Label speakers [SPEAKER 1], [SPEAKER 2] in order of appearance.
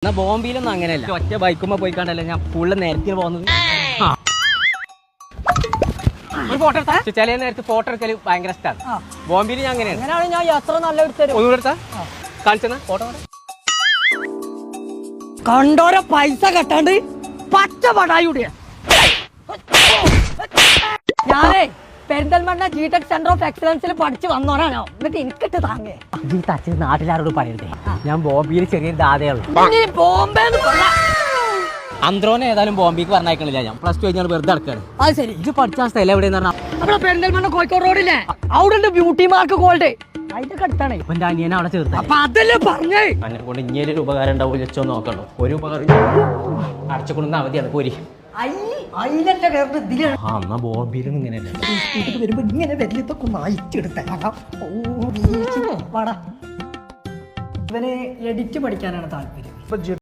[SPEAKER 1] എന്നാ ബോംബെയിലൊന്നും അങ്ങനെയല്ല. ഒറ്റ ബൈക്കുമ്പോ പോയി കണ്ടല്ലേ ഞാൻ ഫുള്ള് നേരത്തിന് പോകുന്നത്. ഒരു ഫോട്ടോ എടുത്താ ചില നേരത്തെ ഫോട്ടോ എടുക്കല് ഭയങ്കര ഇഷ്ടമാണ്. ബോംബെയിൽ ഞാൻ അങ്ങനെയാണ്.
[SPEAKER 2] ഞാൻ യാത്ര നല്ല
[SPEAKER 1] ഒന്നുകൂടെ എടുത്താ കാണിച്ചെന്നാ ഫോട്ടോ
[SPEAKER 2] കണ്ടോരെ പൈസ കെട്ടാണ്ട് പച്ച പടായുടെ ഞാനേ പെരിന്തൽമണ്ണ G-Tech സെന്റർ ഓഫ് എക്സലൻസിൽ പഠിച്ചു വന്നോരാണോ. എന്നിട്ട് എനിക്കിട്ട് താങ്ങേ
[SPEAKER 1] അച്ഛൻ നാട്ടിലാരോട് പറയരുതേ. ഞാൻ ബോംബെയിൽ ചെറിയൊരു ദാതയുള്ളൂ.
[SPEAKER 2] ബോംബെ
[SPEAKER 1] അന്ത്രോനെ ഏതായാലും ബോംബെക്ക് പറഞ്ഞയക്കണില്ല. ഞാൻ പ്ലസ് ടു കഴിഞ്ഞാൽ വെറുതെ നടക്കാണ്.
[SPEAKER 2] അത് ശരി.
[SPEAKER 1] ഇത് പഠിച്ച സ്ഥലം എവിടെയെന്ന് പറഞ്ഞാൽ
[SPEAKER 2] നമ്മുടെ പെരിന്തൽമണ്ണ കോഴിക്കോട് റോഡില്ലേ അവിടെ ബ്യൂട്ടി മാർക്ക് ഗോൾഡ് അതിന്റെ അടുത്താണ്.
[SPEAKER 1] ഇപ്പൊ എന്റെ അനിയനെ അവിടെ ചേർത്ത്.
[SPEAKER 2] അപ്പൊ അതല്ലേ പറഞ്ഞേ
[SPEAKER 1] എന്നെ കൊണ്ട് ഇനിയൊരു ഉപകാരം ഉണ്ടാവും വെച്ചോ നോക്കണോ. ഒരു ഉപകാരം അടച്ചുകൊണ്ടുന്ന അവധിയാണ് പോരി. എന്നാ ബോംബെയിലും ഇങ്ങനെയല്ല
[SPEAKER 2] വരുമ്പോ ഇങ്ങനെ വലിയതൊക്കെ ഒന്ന് അയച്ചെടുത്തേക്കാം. ഇവന് എഡിറ്റ് പഠിക്കാനാണ് താല്പര്യം.